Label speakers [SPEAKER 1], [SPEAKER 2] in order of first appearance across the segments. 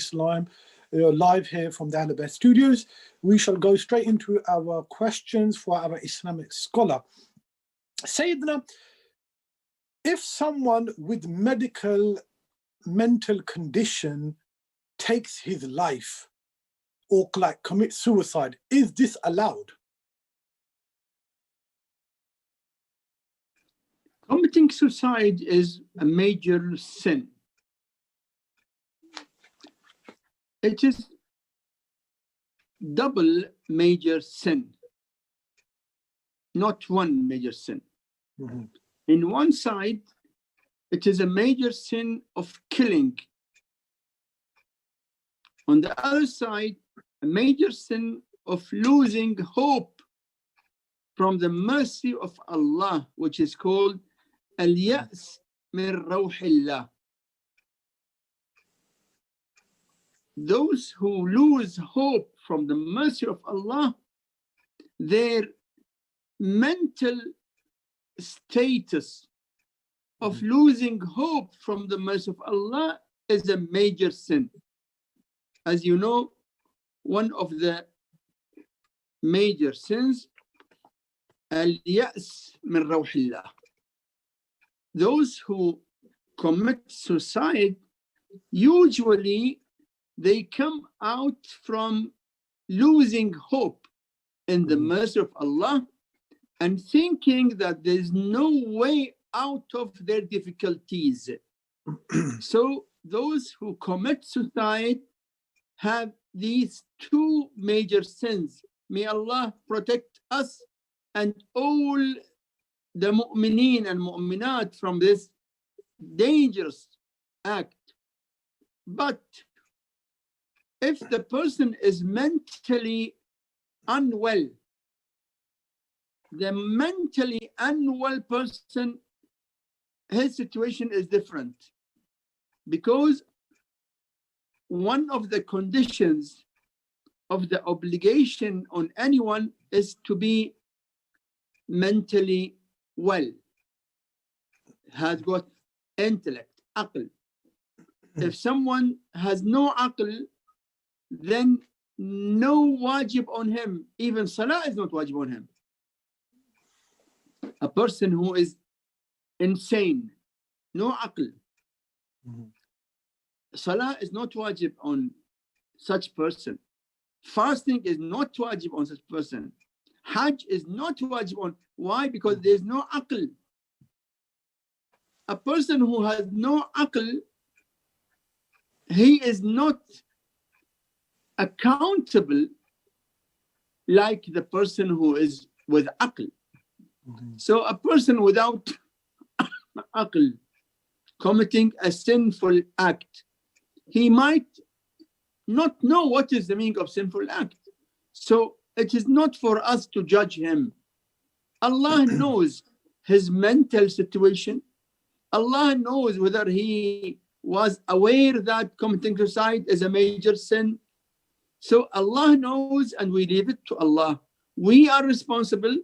[SPEAKER 1] Islam, live here from the Ahlebait studios. We shall go straight into our questions for our Islamic scholar. Sayyidina, if someone with mental condition takes his life or like commits suicide, is this allowed?
[SPEAKER 2] Committing suicide is a major sin. It is double major sin, not one major sin.
[SPEAKER 1] Mm-hmm.
[SPEAKER 2] In one side, it is a major sin of killing. On the other side, a major sin of losing hope from the mercy of Allah, which is called Al-Ya's min Rawhillah. Those who lose hope from the mercy of Allah, their mental status of losing hope from the mercy of Allah is a major sin. As you know, one of the major sins, Al-Ya's min Rawhillah. Those who commit suicide, usually they come out from losing hope in the mercy of Allah and thinking that there is no way out of their difficulties. So those who commit suicide have these two major sins. May Allah protect us and all the mu'mineen and mu'minat from this dangerous act. But if the person is mentally unwell, the mentally unwell person, his situation is different, because one of the conditions of the obligation on anyone is to be mentally well, has got intellect, aql. If someone has no aql, then no wajib on him, even salah is not wajib on him. A person who is insane, no aql, salah is not wajib on such person. Fasting is not wajib on such person. Hajj is not wajib on. Why? Because there is no aql. A person who has no aql, he is not accountable like the person who is with aql. So a person without aql committing a sinful act, he might not know what is the meaning of sinful act. So it is not for us to judge him. Allah knows his mental situation. Allah knows whether he was aware that committing suicide is a major sin. So Allah knows, and we leave it to Allah. We are responsible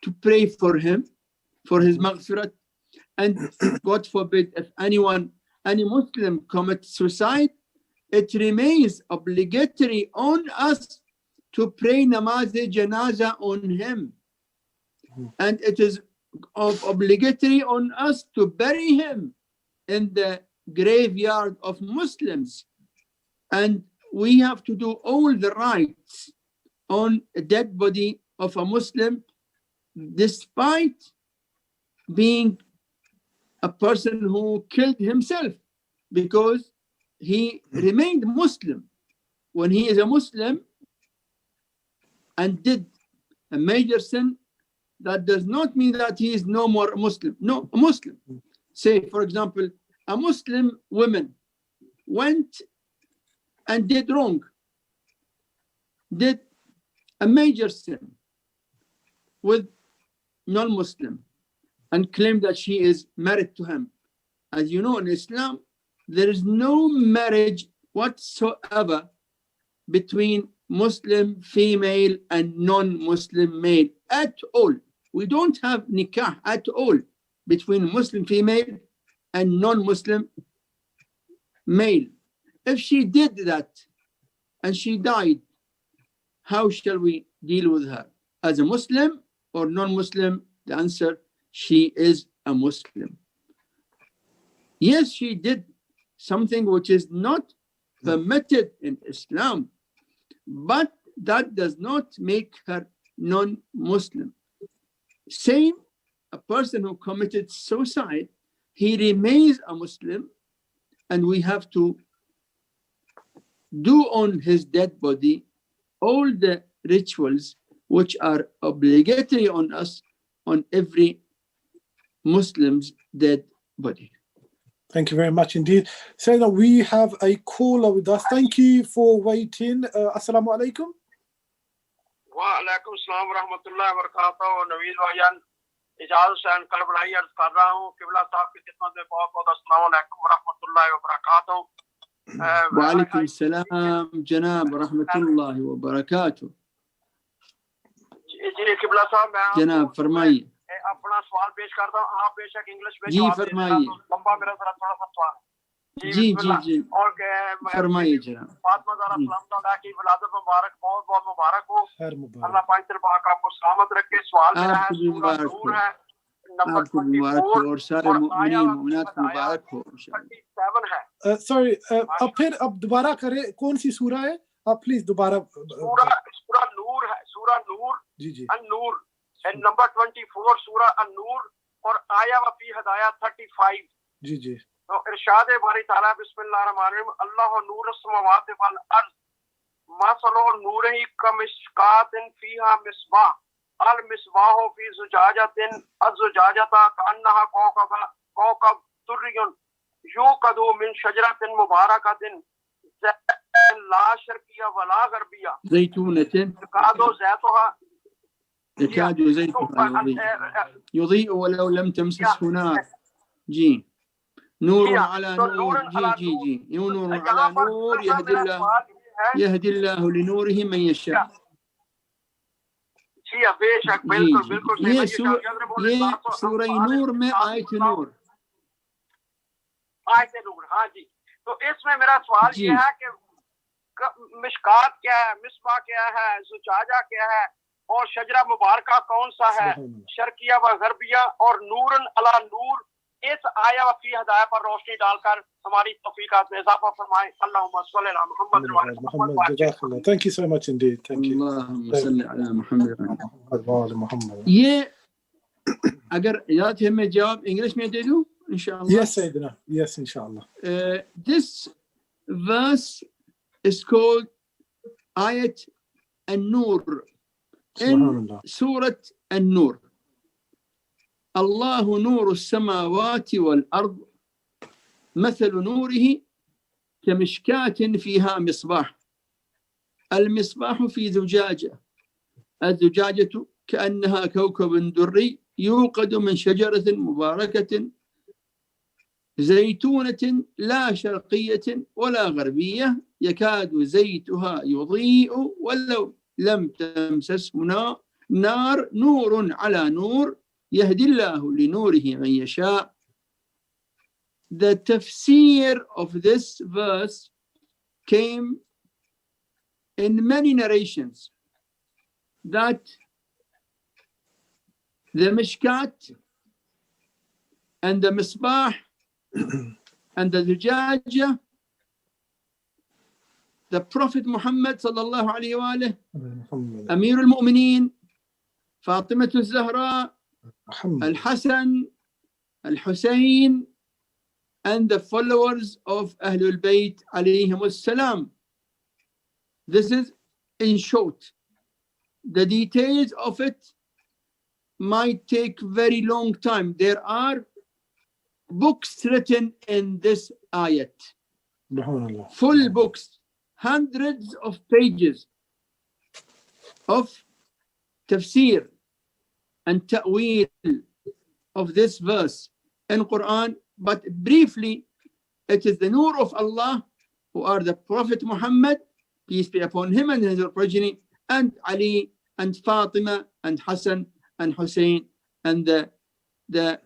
[SPEAKER 2] to pray for him, for his maghfirat. And God forbid, if any Muslim commits suicide, it remains obligatory on us to pray namaz-e-janaza on him. And it is obligatory on us to bury him in the graveyard of Muslims. And we have to do all the rites on a dead body of a Muslim, despite being a person who killed himself, because he remained Muslim. When he is a Muslim and did a major sin, that does not mean that he is no more a Muslim. No, a Muslim. Say, for example, a Muslim woman went and did wrong, did a major sin with non-Muslim and claimed that she is married to him. As you know, in Islam, there is no marriage whatsoever between Muslim female and non-Muslim male at all. We don't have nikah at all between Muslim female and non-Muslim male. if she did that and she died, how shall we deal with her? As a Muslim or non-Muslim? The answer, she is a Muslim. Yes, she did something which is not permitted in Islam, but that does not make her non-Muslim. Same, a person who committed suicide, he remains a Muslim, and we have to do on his dead body all the rituals which are obligatory on us, on every Muslim's dead body.
[SPEAKER 1] Thank you very much indeed. Say that we have a caller with us. Thank you for waiting. Assalamu alaikum.
[SPEAKER 3] Wa alaikum assalam wa rahmatullahi wa barakatuh. Naveed bhaiyan, ijazat se kal badai arz kar raha hu. Qibla sahab ki khidmat mein bahut assalamu alaikum wa rahmatullahi wa barakatuh.
[SPEAKER 2] Wa alaikum assalam janab wa rahmatullahi wa barakatuh.
[SPEAKER 3] Ji qibla sahab, मैं
[SPEAKER 2] जनाब फरमाइए।
[SPEAKER 3] अपना सवाल पेश करता हूँ, आप बेशक इंग्लिश में
[SPEAKER 2] जी फरमाइए।
[SPEAKER 3] लंबा मेरा थोड़ा सा सवाल है।
[SPEAKER 2] जी जी जी
[SPEAKER 3] और
[SPEAKER 2] फरमाइए जनाब।
[SPEAKER 3] फातिमा ज़हरा सलाम की विलादत मुबारक, बहुत बहुत मुबारक हो। अल्लाह पाक तरफ आपको सलामत रखे। सवाल मेरा है, सूरह नूर है, नंबर 24
[SPEAKER 2] और सारे मुमिनीन मुमिनात को मुबारक हो।
[SPEAKER 3] 37 है।
[SPEAKER 1] सॉरी, अब फिर अब दोबारा करें, कौन सी सूरह है? आप प्लीज दोबारा।
[SPEAKER 3] सूरह नूर है, सूरह नूर,
[SPEAKER 1] जी जी,
[SPEAKER 3] अन-नूर, नंबर 24 सूरह अन-नूर और आया वफी हदाया 35।
[SPEAKER 1] जी जी।
[SPEAKER 3] तो इरशाद बारी ताला बिस्मिल्लाहिर्रहमानिर्रहीम, अल्लाहु नूरु समावाति वल अर्ज़ मसलु नूरिही कमिशकातिन फीहा मिस्बाह अल मिस्बाहु फी ज़ुजाजतिन अज़-ज़ुजाजता कअन्नहा कौकब दुर्रियुन यूक़दु मिन शजरतिन मुबारकतिन ला शर्किया वला गरबिया
[SPEAKER 2] ज़ैतूनतिन
[SPEAKER 3] कादो ज़ैतुहा
[SPEAKER 2] يكاد زيتها يضيء ولو لم تمسسه نار. जी, नूर على नूर, जी जी जी, नूर على नूर يهدي الله لنوره من يشاء.
[SPEAKER 3] जी बेशक, बिल्कुल बिल्कुल।
[SPEAKER 2] ये सूरह नूर में आयत नूर,
[SPEAKER 3] हाँ जी। तो इसमें मेरा सवाल ये है कि मिशकात क्या है, मिसबा क्या है, ज़ुजाजा क्या है और शजरा मुबारका कौन सा है, शर्किया व गरबिया और नूरन अला नूर। इस आया व फी हदाया पर रोशनी डालकर हमारी तौफीकात में इजाफा फरमाएं। अल्लाहुम्मा सल्ली अला मुहम्मद व अला मुहम्मद।
[SPEAKER 1] जज़ाकल्लाह। Thank you so much indeed. Thank you.
[SPEAKER 2] अल्लाहुम्मा सल्ली अला मुहम्मद
[SPEAKER 1] व अला मुहम्मद।
[SPEAKER 2] ये अगर इजाज़त है मैं जवाब इंग्लिश में दे दूं इंशाअल्लाह?
[SPEAKER 1] Yes Sayyidina, yes inshallah.
[SPEAKER 2] This verse is called Ayat An-Nur in Surah An-Nur. الله نور السماوات والأرض مثل نوره كمشكاة فيها مصباح المصباح في زجاجة الزجاجة كأنها كوكب دري يوقد من شجرة مباركة زيتونة لا شرقية ولا غربية يكاد زيتها يضيء ولو لم تمسسه نار نور على نور يهدي الله لنوره من يشاء. The tafsir of this verse came in many narrations that the mishkat and the misbah and the zujaja, the Prophet Muhammad sallallahu alayhi wa sallam, Amir al-Mu'mineen, Fatima al-Zahra, Al-Hassan, Al-Hussain, and the followers of Ahlebait alayhim salam. This is in short. The details of it might take very long time. There are books written in this ayat, full books, hundreds of pages of tafsir and ta'wil of this verse in Quran. But briefly, it is the nur of Allah, who are the Prophet Muhammad, peace be upon him and his progeny, and Ali and Fatima and Hassan and Hussain, and the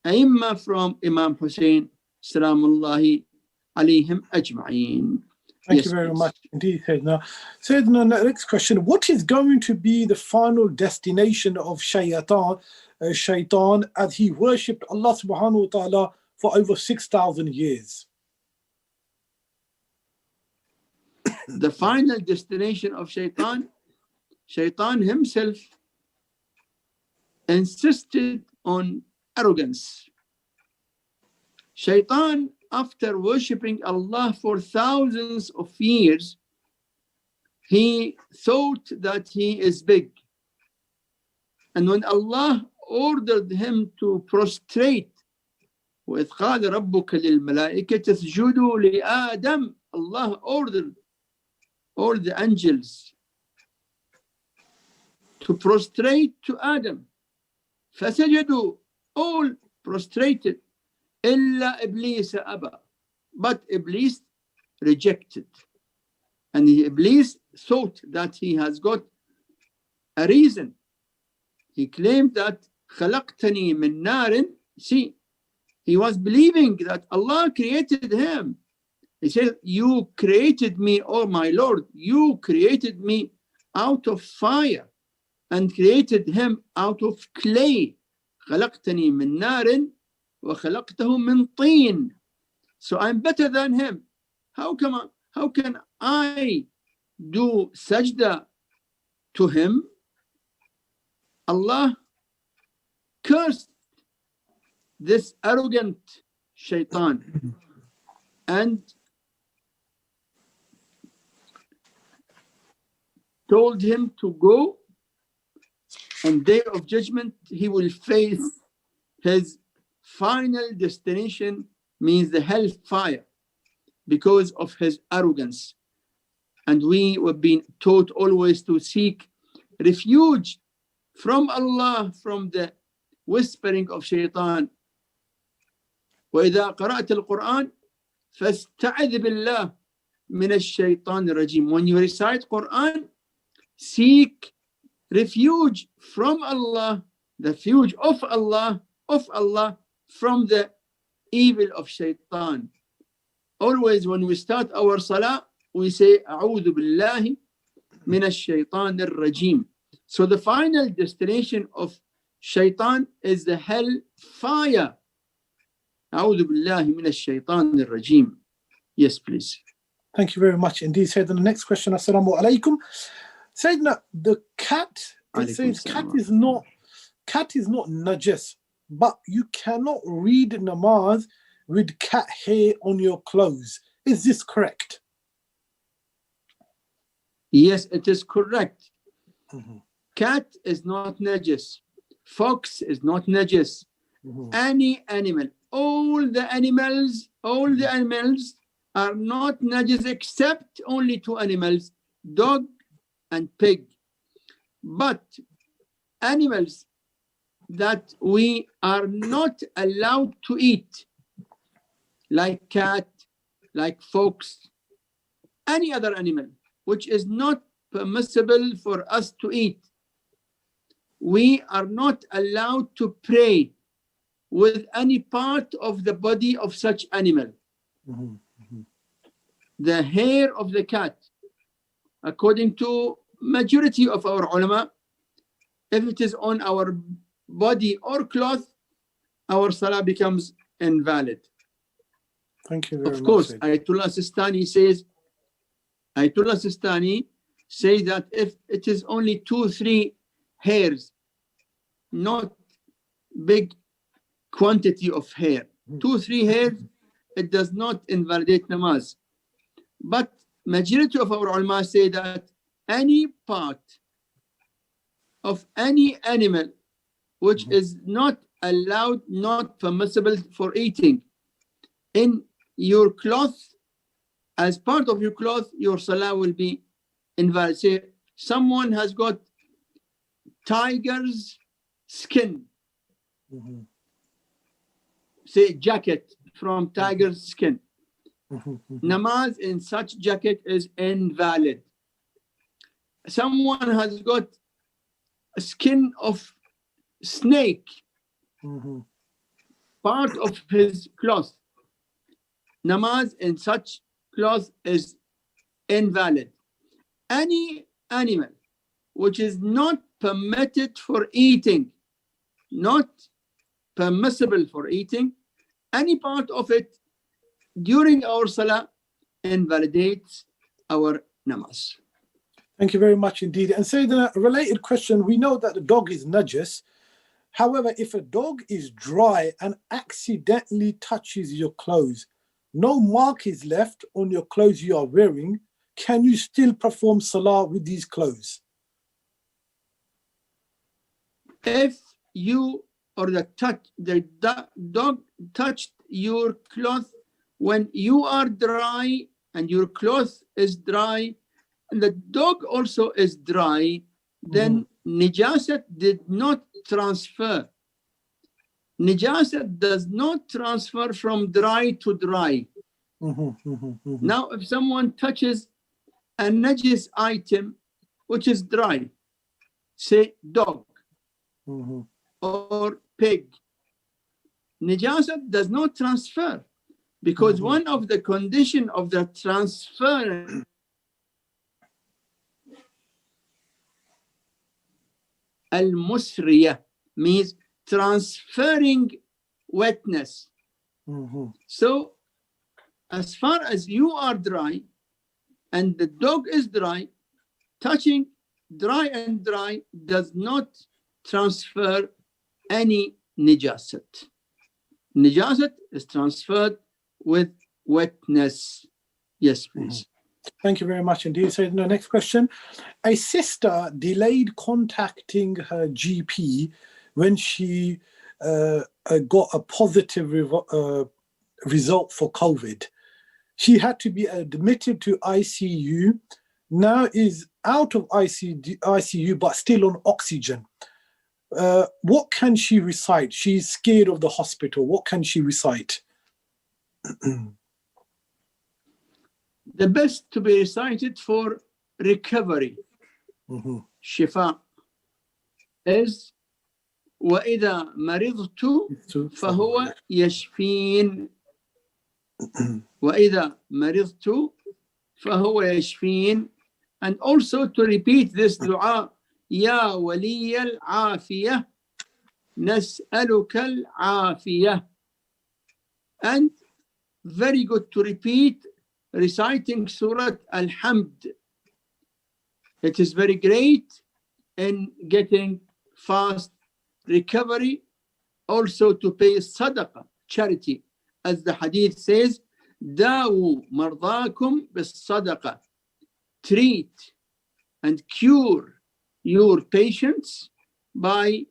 [SPEAKER 2] Aima from Imam Hussain salamullahi عليهم أجمعين.
[SPEAKER 1] Thank you very much indeed, Sayyidina. Sayyidina, next question. What is going to be the final destination of Shaitan as he worshipped Allah subhanahu wa ta'ala for over 6,000 years?
[SPEAKER 2] The final destination of Shaitan himself insisted on arrogance. Shaitan, after worshipping Allah for thousands of years, he thought that he is big. And when Allah ordered him to prostrate, وَإِذْ قَالَ رَبُّكَ لِلْمَلَائِكَةِ اسْجُدُوا لِآدَمَ, Allah ordered all the angels to prostrate to Adam. فَسَجَدُوا, all prostrated. إِلَّا إِبْلِيسَ أَبَى, but Iblis rejected. And Iblis thought that he has got a reason. He claimed that خَلَقْتَنِي مِن نَارٍ. See, he was believing that Allah created him. He said, you created me, oh my Lord, you created me out of fire and created him out of clay. خَلَقْتَنِي مِن نَارٍ وَخَلَقْتَهُ مِن طِينٍ. So I'm better than him. How can I do sajda to him? Allah cursed this arrogant shaitan and told him to go, and day of judgment he will face his final destination, means the hellfire, because of his arrogance. And we were being taught always to seek refuge from Allah from the whispering of shaitan. وَإِذَا قَرَأْتَ الْقُرْآنَ فَاسْتَعِذْ بِاللَّهِ مِنَ الشَّيْطَانِ الرَّجِيمِ. When you recite Quran, seek refuge from Allah, the refuge of Allah from the evil of shaitan. Always when we start our salah, we say أعوذ بالله من الشيطان الرجيم. So the final destination of shaitan is the hell fire. أعوذ بالله من الشيطان الرجيم. Yes, please.
[SPEAKER 1] Thank you very much indeed. Sayyidina, the next question. Assalamu alaikum. Sayyidina, the cat, it says cat is not najas, but you cannot read namaz with cat hair on your clothes. Is this correct?
[SPEAKER 2] Yes, it is correct. Cat is not najas. Fox is not najas. Any animal, all the animals are not najas except only two animals, dog and pig. But animals that we are not allowed to eat, like cat, like fox, any other animal which is not permissible for us to eat, we are not allowed to pray with any part of the body of such animal. The hair of the cat, according to majority of our ulama, if it is on our body or cloth, our salah becomes invalid.
[SPEAKER 1] Thank you very much.
[SPEAKER 2] Of course, Ayatullah Sistani says that if it is only 2-3 hairs, not big quantity of hair, 2-3 hairs, it does not invalidate namaz. But majority of our ulama say that any part of any animal which is not allowed, not permissible for eating, in your cloth, as part of your cloth, your salah will be invalid. Say someone has got tiger's skin, say jacket from tiger's skin, namaz in such jacket is invalid. Someone has got a skin of snake, part of his cloth, namaz in such cloth is invalid. Any animal which is not permitted for eating, not permissible for eating, any part of it during our salah invalidates our namaz.
[SPEAKER 1] Thank you very much indeed. And Sayyidina, a related question, we know that the dog is najis. However, if a dog is dry and accidentally touches your clothes, no mark is left on your clothes you are wearing, can you still perform salah with these clothes?
[SPEAKER 2] If you or the dog touched your cloth when you are dry and your cloth is dry and the dog also is dry, then najasat did not transfer. Najasat does not transfer from dry to dry. Now, if someone touches a najis item which is dry, say dog or pig, najasat does not transfer, because one of the conditions of the transfer al-musriya means transferring wetness. So as far as you are dry and the dog is dry, touching dry and dry does not transfer any najasat. Najasat is transferred with wetness. Yes, please.
[SPEAKER 1] Thank you very much indeed. So the next question. A sister delayed contacting her GP when she got a positive result for COVID. She had to be admitted to ICU, now is out of ICU but still on oxygen. What can she recite? She's scared of the hospital. What can she recite?
[SPEAKER 2] The best to be recited for recovery, shifa, is وَإِذَا مَرِضْتُ فَهُوَ يَشْفِينَ. وَإِذَا مَرِضْتُ فَهُوَ يَشْفِينَ. And also to repeat this dua, يَا وَلِيَّ الْعَافِيَةِ نَسْأَلُكَ الْعَافِيَةِ. And very good to repeat reciting Surah Al-Hamd. It is very great in getting fast recovery. Also to pay sadaqah, charity, as the hadith says, دَاوُوا مَرْضَاكُمْ بِالصَّدَقَةِ. Treat and cure your patients by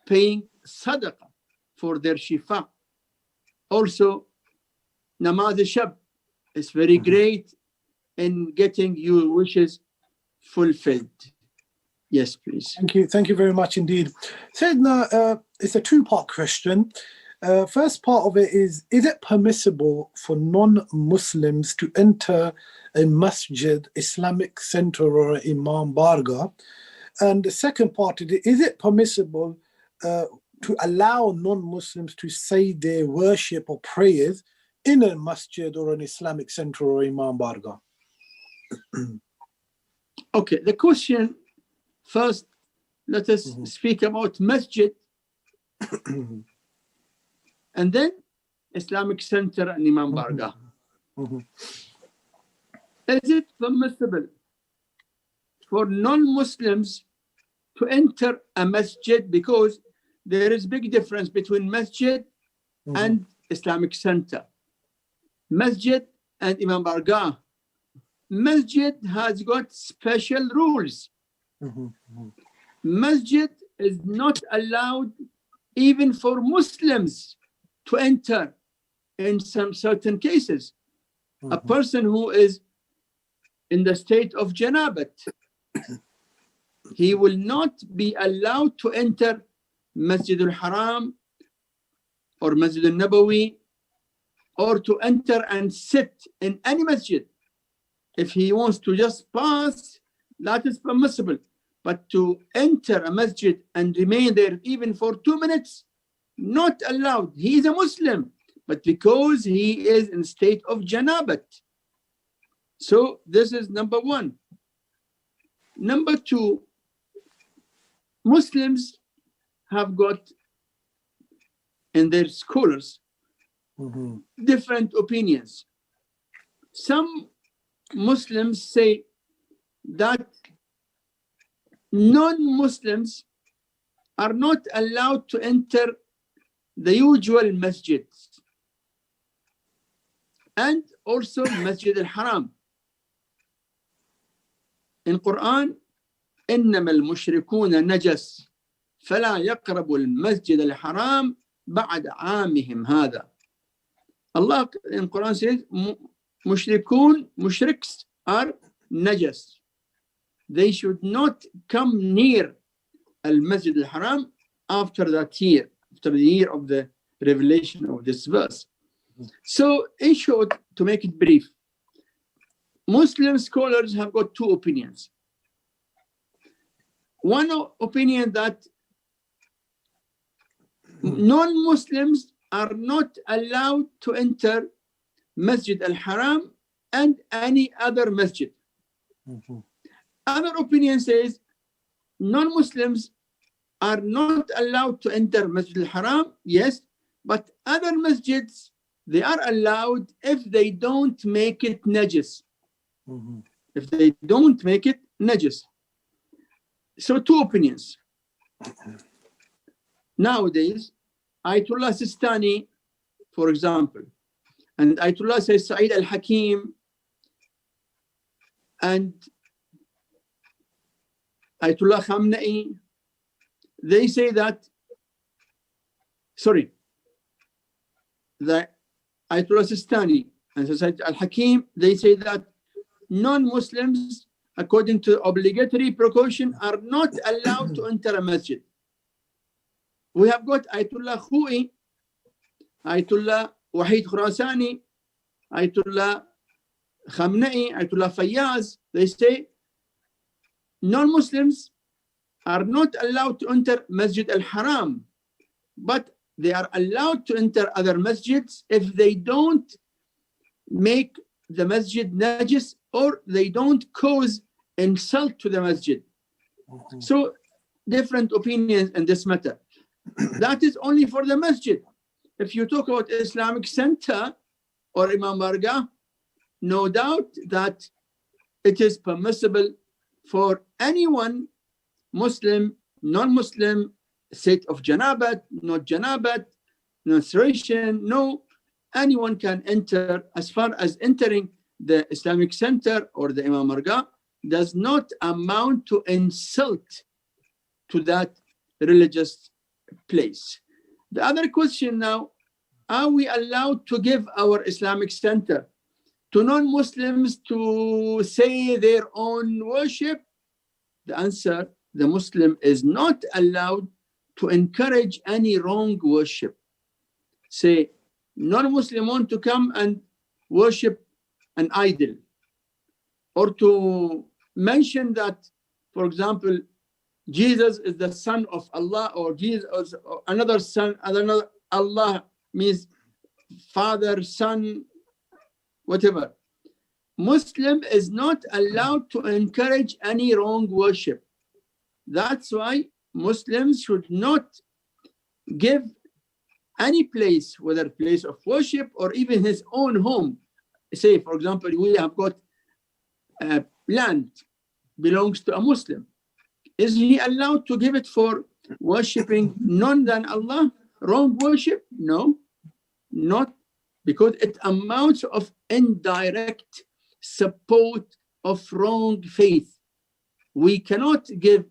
[SPEAKER 2] paying sadaqah for their shifa. Also, namaz shab is very great in getting your wishes fulfilled. Yes, please.
[SPEAKER 1] Thank you very much indeed. Sayyidina, it's a two-part question. First part of it is it permissible for non-Muslims to enter a masjid, Islamic center or imam barga? And the second part is it permissible to allow non-Muslims to say their worship or prayers in a masjid or an Islamic center or imam barga?
[SPEAKER 2] Okay, the question first, let us speak about masjid and then Islamic center and imam barga. Is it permissible for non-Muslims to enter a masjid? Because there is big difference between masjid and Islamic center. Masjid and imam barga. Masjid has got special rules. Masjid is not allowed even for Muslims to enter in some certain cases. A person who is in the state of janabat, he will not be allowed to enter Masjid al-Haram or Masjid al-Nabawi, or to enter and sit in any masjid. If he wants to just pass, that is permissible. But to enter a masjid and remain there even for 2 minutes, not allowed. He is a Muslim, but because he is in state of janabat. So this is number one. Number two, Muslims have got in their scholars different opinions. Some Muslims say that non-Muslims are not allowed to enter the usual masjids and also Masjid al-Haram. In Quran, إنما المشركون نجس فلا يقربوا المسجد الحرام بعد عامهم هذا. Allah in Quran says, mushriks are najas. They should not come near al-Masjid al-Haram after that year, after the year of the revelation of this verse. So, in short, to make it brief, Muslim scholars have got two opinions. One opinion that non-Muslims are not allowed to enter Masjid al-Haram and any other masjid. Other opinion says non-Muslims are not allowed to enter Masjid al-Haram, yes, but other masjids, they are allowed if they don't make it najis. If they don't make it najis. So two opinions. Nowadays, Ayatullah Sistani, for example, and Ayatullah says Syed al-Hakim, and Ayatullah Khamenei, they say that, the Ayatullah Sistani and Syed al-Hakim, they say that non-Muslims, according to obligatory precaution, are not allowed to enter a masjid. We have got Ayatullah Khoi, Ayatullah Wahid Khurasani, Ayatullah Khamenei, Ayatullah Fayyaz. They say non-Muslims are not allowed to enter Masjid al-Haram, but they are allowed to enter other masjids if they don't make the masjid najis or they don't cause insult to the masjid. So different opinions in this matter. That is only for the masjid. If you talk about Islamic Center or Imam Bargah, no doubt that it is permissible for anyone, Muslim, non-Muslim, state of janabat, not janabat, menstruation, no, anyone can enter. As far as entering the Islamic Center or the Imam Bargah does not amount to insult to that religious place. The other question now, are we allowed to give our Islamic Center to non-Muslims to say their own worship? The answer, the Muslim is not allowed to encourage any wrong worship. Say, non-Muslim want to come and worship an idol, or to mention that, for example, Jesus is the son of Allah, or Jesus or another son, another Allah means father, son, whatever. Muslim is not allowed to encourage any wrong worship. That's why Muslims should not give any place, whether place of worship or even his own home. Say, for example, we have got land belongs to a Muslim. Is he allowed to give it for worshipping none than Allah? Wrong worship? No, not, because it amounts of indirect support of wrong faith. We cannot give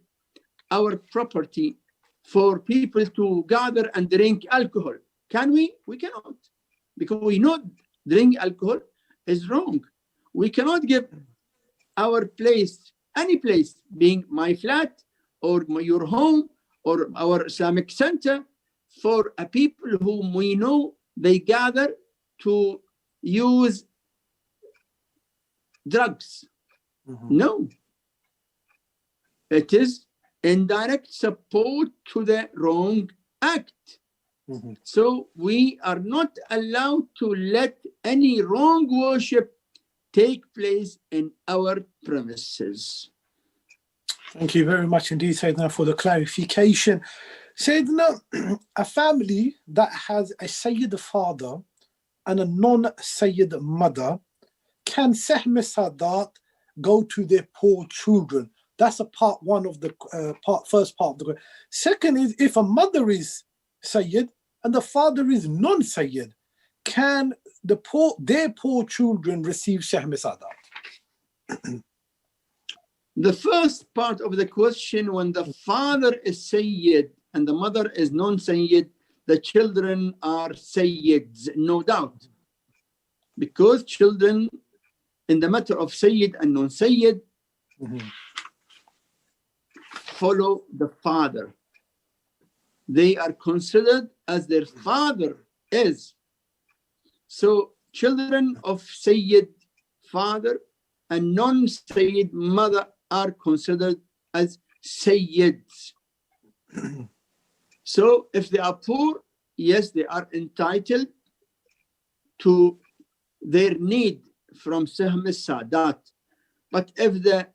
[SPEAKER 2] our property for people to gather and drink alcohol. Can we? We cannot, because we know drinking alcohol is wrong. We cannot give our place, any place, being my flat or your home or our Islamic Center, for a people whom we know they gather to use drugs. No. It is indirect support to the wrong act. So we are not allowed to let any wrong worship take place in our premises.
[SPEAKER 1] Thank you very much indeed, Sayyidina, for the clarification. Sayyidina, a family that has a Sayyid father and a non-Sayyid mother, can Sahm Sadat go to their poor children? That's a part one of the first part of the question. Second is, if a mother is Sayyid and the father is non-Sayyid, can their poor children receive Sahm Sadat?
[SPEAKER 2] The first part of the question, when the father is Sayyid and the mother is non-Sayyid, the children are Sayyids, no doubt. Because children, in the matter of Sayyid and non-Sayyid, follow the father. They are considered as their father is. So children of Sayyid father and non-Sayyid mother are considered as Sayyids. So if they are poor, yes, they are entitled to their need from Sahm Sadat. But if the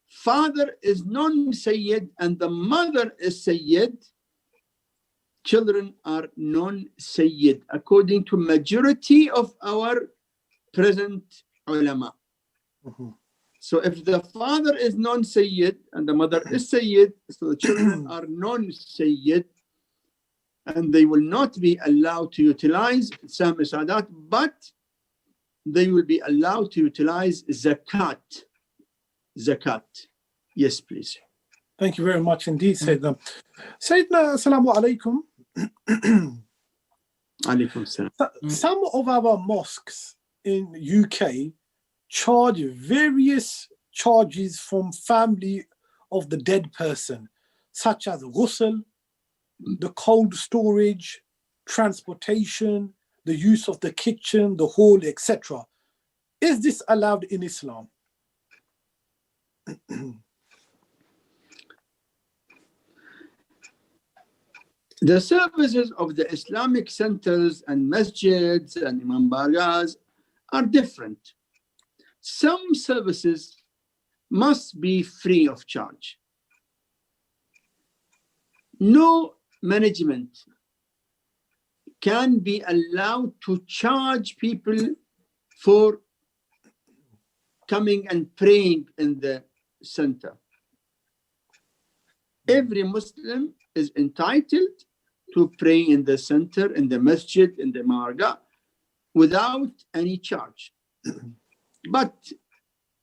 [SPEAKER 2] father is non-Sayyid and the mother is Sayyid, children are non-Sayyid, according to majority of our present ulama. So if the father is non-Sayyid and the mother is Sayyid, so the children are non-Sayyid, and they will not be allowed to utilize Sahm Sadat, but they will be allowed to utilize zakat. Zakat. Yes, please.
[SPEAKER 1] Thank you very much indeed, Sayyidina. Sayyidina, assalamu alaikum.
[SPEAKER 2] Alaikum salam.
[SPEAKER 1] Some of our mosques in UK charge various charges from family of the dead person, such as ghusl, the cold storage, transportation, the use of the kitchen, the hall, etc. Is this allowed in Islam?
[SPEAKER 2] The services of the Islamic centers and masjids and imam bargas are different. Some services must be free of charge. No management can be allowed to charge people for coming and praying in the center. Every Muslim is entitled to pray in the center, in the masjid, in the marga, without any charge. But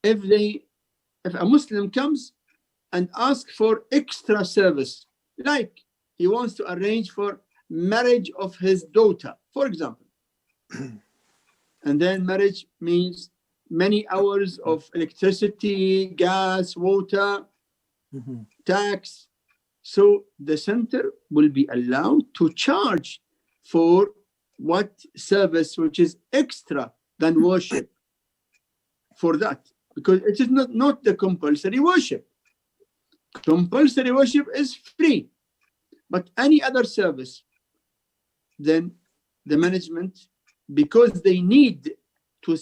[SPEAKER 2] if a Muslim comes and asks for extra service, like he wants to arrange for marriage of his daughter, for example, and then marriage means many hours of electricity, gas, water, tax. So the center will be allowed to charge for what service which is extra than worship for that, because it is not the compulsory worship. Compulsory worship is free, but any other service, then the management, because they need to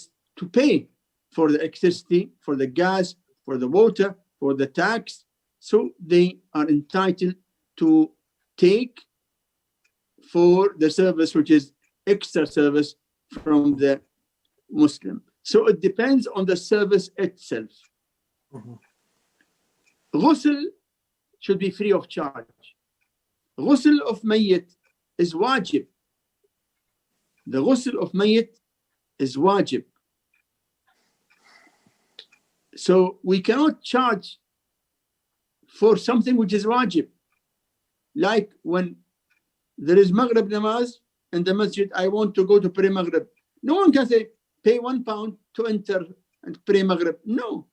[SPEAKER 2] pay for the electricity, for the gas, for the water, for the tax, so they are entitled to take for the service which is extra service from the Muslim. So it depends on the service itself. Ghusl should be free of charge. Ghusl of Mayyit is wajib. The ghusl of Mayyit is wajib. So we cannot charge for something which is wajib. Like when there is Maghrib namaz in the masjid, I want to go to pray Maghrib. No one can say, pay £1 to enter and pray Maghrib. No,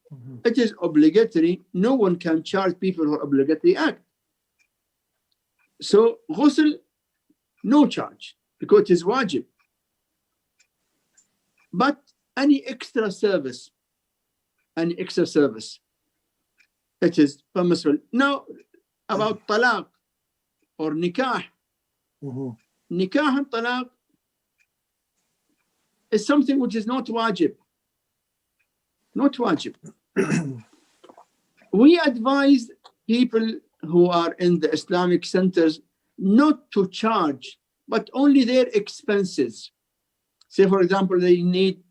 [SPEAKER 2] it is obligatory. No one can charge people for obligatory act. So ghusl, no charge, because it is wajib. But any extra service, it is permissible. Now, about talaq or nikah, nikah and talaq is something which is not wajib. Not wajib. We advise people who are in the Islamic centers not to charge, but only their expenses. Say, for example, they need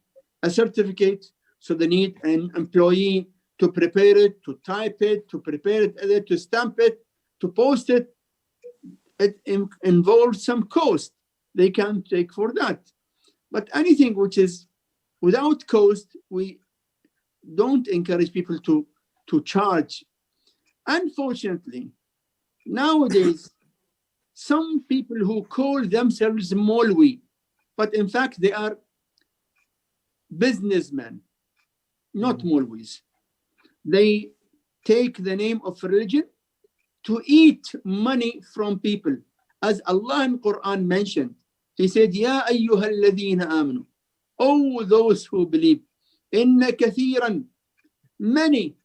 [SPEAKER 2] a certificate, so they need an employee to prepare it, to type it, to prepare it, to stamp it, to post it. It involves some cost. They can take for that. But anything which is without cost, we don't encourage people to charge. Unfortunately, nowadays, some people who call themselves Maulwi, but in fact they are businessmen, not Maulwis. They take the name of religion to eat money from people. As Allah in Quran mentioned, He said, Ya ayyuha alladhina amanu, all those who believe, inna kathiran, many,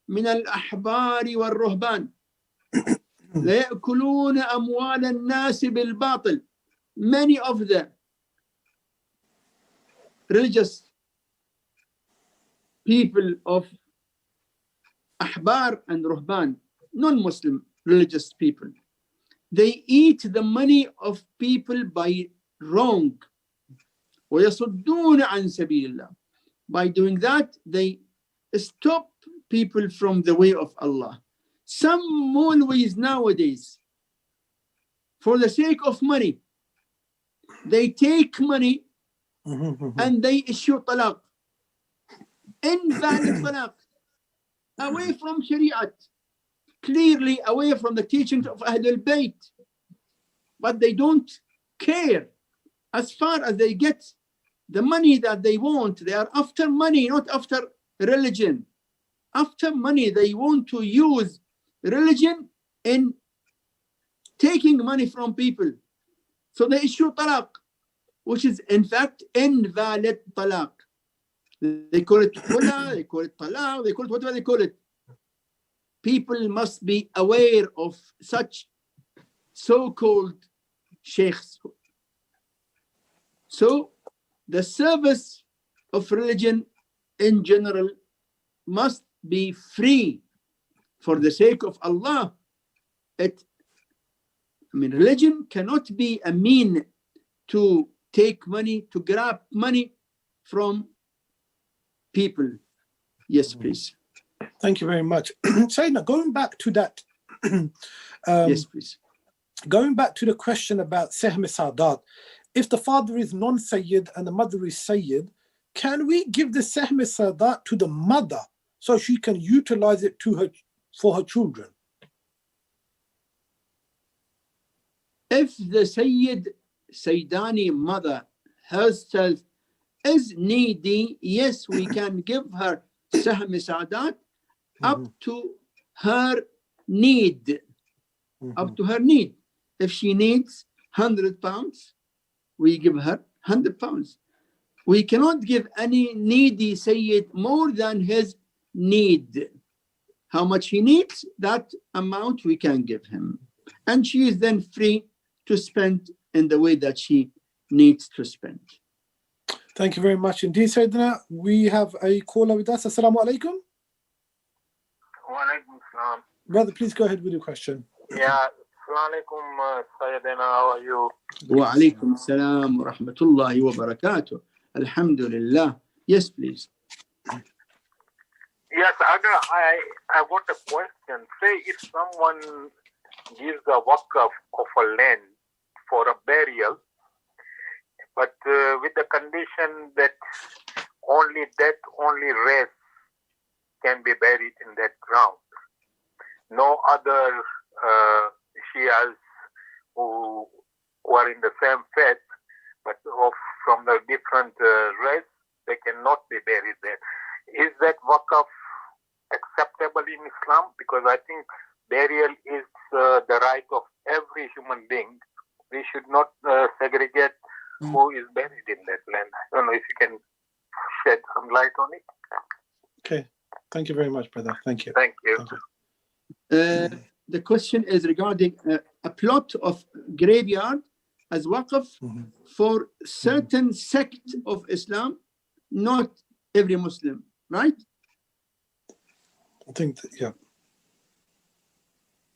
[SPEAKER 2] min al-ahbari wal-ruhban, la ya'kuluna amwal al-nas bil-batil. Many of the religious people of ahbar and ruhban, non-Muslim religious people, they eat the money of people by wrong. وَيَصُدُّونَ عَنْ سَبِيلِ اللَّهِ. By doing that, they stop people from the way of Allah. Some Maulwis nowadays, for the sake of money, they take money and they issue talaq, invalid talaq, away from Shariat, clearly away from the teachings of Ahlebait. But they don't care. As far as they get the money that they want, they are after money, not after religion. After money, they want to use religion in taking money from people. So they issue talaq, which is in fact invalid talaq. They call it khula, they call it talaq, they call it whatever they call it. People must be aware of such so-called sheikhs. So the service of religion in general must be free for the sake of Allah. Religion cannot be a mean to take money, to grab money from people. Yes, please.
[SPEAKER 1] Thank you very much. Syed, going back to that,
[SPEAKER 2] yes, please.
[SPEAKER 1] Going back to the question about Sahm Sadat, if the father is non-Sayyid and the mother is Sayyid, can we give the Sahm Sadat to the mother so she can utilize it for her children?
[SPEAKER 2] If the Sayyidani mother herself is needy, yes, we can give her Sahm Sadat up to her need. Up to her need. If she needs 100 pounds, we give her 100 pounds. We cannot give any needy Sayyid more than his need. How much he needs, that amount we can give him. And she is then free to spend in the way that she needs to spend.
[SPEAKER 1] Thank you very much indeed, Sayyidina. We have a caller with us. Assalamu alaikum.
[SPEAKER 4] Wa alaikum salam.
[SPEAKER 1] Brother, please go ahead with your question.
[SPEAKER 4] Yeah. Assalamualaikum, Sayyidina. How are you?
[SPEAKER 2] Wa alaikum salam wa rahmatullahi wa barakatuh. Alhamdulillah. Yes, please.
[SPEAKER 4] Yes, I want a question. Say if someone gives a waqf of a land for a burial, but with the condition that only race can be buried in that ground. No other Shias who are in the same faith, but from the different race, they cannot be buried there. Is that waqf acceptable in Islam? Because I think burial is the right of every human being. We should not segregate who is buried in that land. I don't know if you can shed some light on it.
[SPEAKER 1] Okay. Thank you very much, brother. Thank you.
[SPEAKER 4] Thank you.
[SPEAKER 2] The question is regarding a plot of graveyard as waqf for certain sect of Islam, not every Muslim, right?
[SPEAKER 1] I think that, yeah.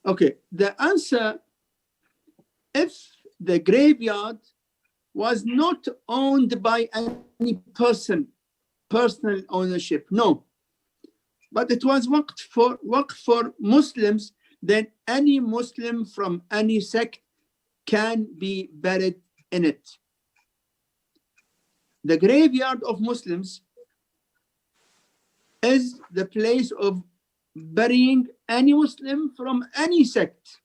[SPEAKER 2] Okay, the answer, if the graveyard was not owned by any person, personal ownership, no, but it was waqf for Muslims, then any Muslim from any sect can be buried in it. The graveyard of Muslims is the place of burying any Muslim from any sect.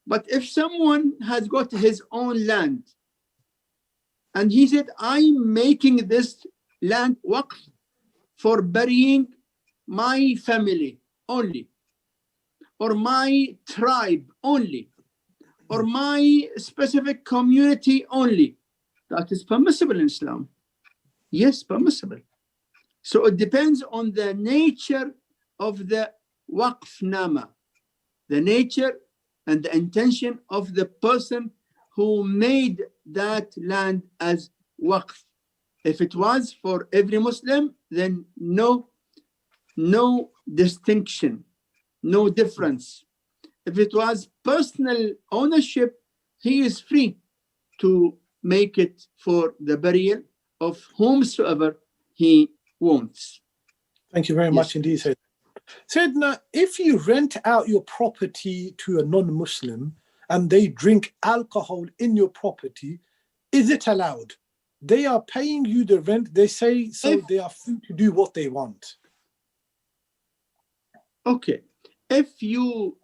[SPEAKER 2] But if someone has got his own land and he said, I'm making this land waqf for burying my family only, or my tribe only, or my specific community only, that is permissible in Islam. Yes, permissible. So it depends on the nature of the waqf nama, the nature and the intention of the person who made that land as waqf. If it was for every Muslim, then no distinction, no difference. If it was personal ownership, he is free to make it for the burial of whomsoever he wants.
[SPEAKER 1] Thank you very much indeed, Syed. Syed, now, if you rent out your property to a non-Muslim and they drink alcohol in your property, is it allowed? They are paying you the rent, they say, so they are free to do what they want.
[SPEAKER 2] Okay. If you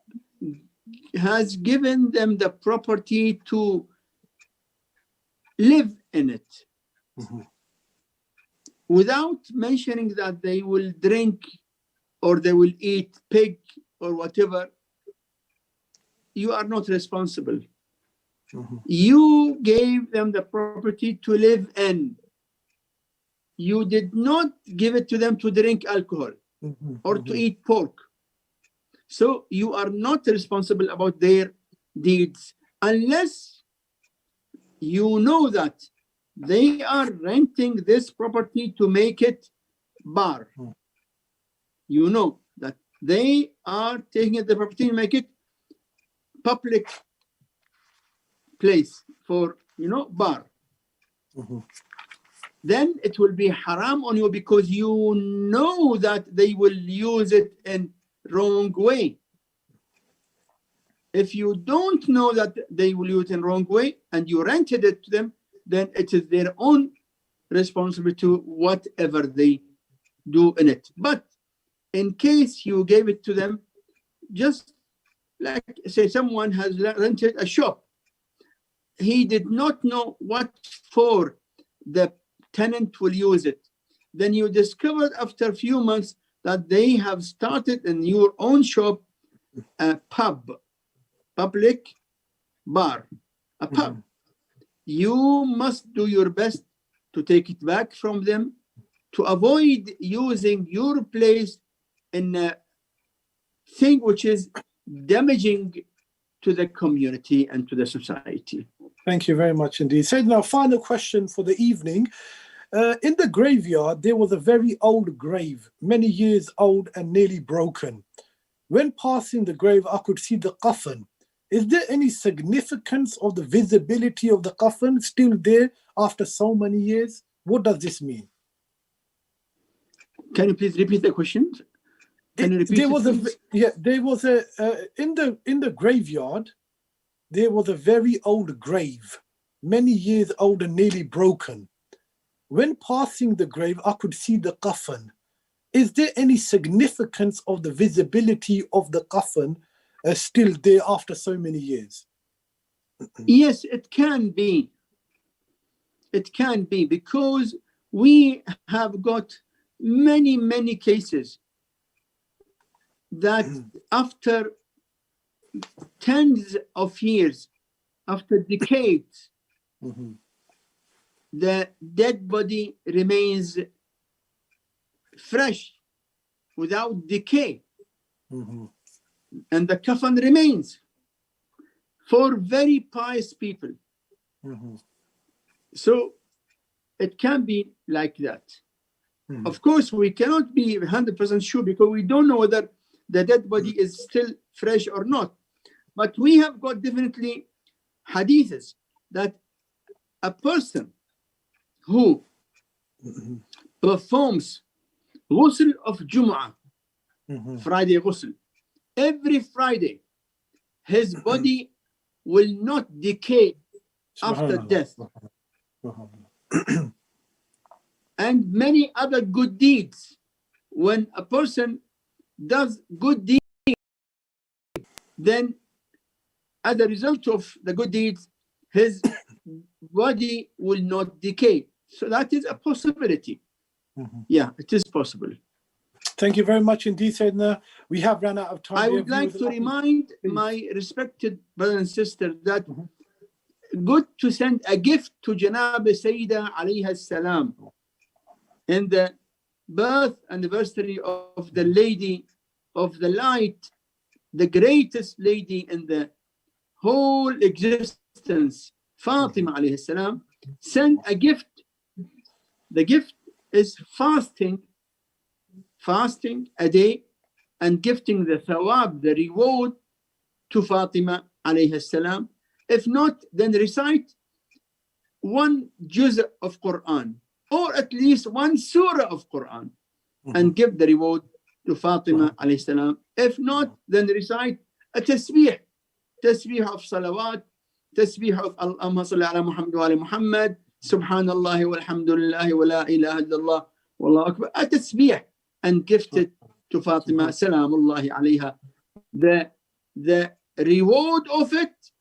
[SPEAKER 2] has given them the property to live in it, without mentioning that they will drink or they will eat pig or whatever, you are not responsible. You gave them the property to live in. You did not give it to them to drink alcohol or to eat pork. So you are not responsible about their deeds unless you know that they are renting this property to make it bar. You know that they are taking the property to make it public place for, bar. Then it will be haram on you because you know that they will use it in wrong way. If you don't know that they will use it in wrong way and you rented it to them, then it is their own responsibility to whatever they do in it. But in case you gave it to them, just like say someone has rented a shop, he did not know what for the tenant will use it. Then you discovered after a few months that they have started in your own shop a pub, public bar, a pub. You must do your best to take it back from them, to avoid using your place in a thing which is damaging to the community and to the society.
[SPEAKER 1] Thank you very much indeed. Syed, now final question for the evening. In the graveyard, there was a very old grave, many years old and nearly broken. When passing the grave, I could see the coffin. Is there any significance of the visibility of the coffin still there after so many years? What does this mean?
[SPEAKER 2] Can you please repeat the question? Can you repeat
[SPEAKER 1] there was in the graveyard, there was a very old grave, many years old and nearly broken. When passing the grave, I could see the coffin. Is there any significance of the visibility of the coffin still there after so many years?
[SPEAKER 2] Yes, it can be. It can be because we have got many cases that after tens of years, after decades, the dead body remains fresh, without decay, and the coffin remains. For very pious people, So it can be like that. Of course, we cannot be 100% sure because we don't know whether the dead body is still fresh or not. But we have got definitely hadiths that a person who performs ghusl of Jum'ah, Friday ghusl, every Friday, his body will not decay after death. And many other good deeds. When a person does good deeds, then as a result of the good deeds, his body will not decay. So that is a possibility. Yeah, it is possible.
[SPEAKER 1] Thank you very much indeed, Sayyidina. We have run out of time.
[SPEAKER 2] I would like to remind my respected brothers and sisters that good to send a gift to Janab Sayyida alayha salam in the birth anniversary of the Lady of the Light, the greatest lady in the whole existence, Fatima alayhi salam. Send a gift. The gift is fasting a day and gifting the thawab, the reward, to Fatima alayhi salam. If not, then recite one juz of Quran or at least one surah of Quran and give the reward to Fatima alayhi salam. If not, then recite a tasbih of salawat, tasbih of Allahumma salli ala Muhammad wa ala Muhammad, subhanallah walhamdulillah wa la ilaha illallah wallahu akbar, a tasbih, and gift it to Fatima salamullahi alayha. The reward of it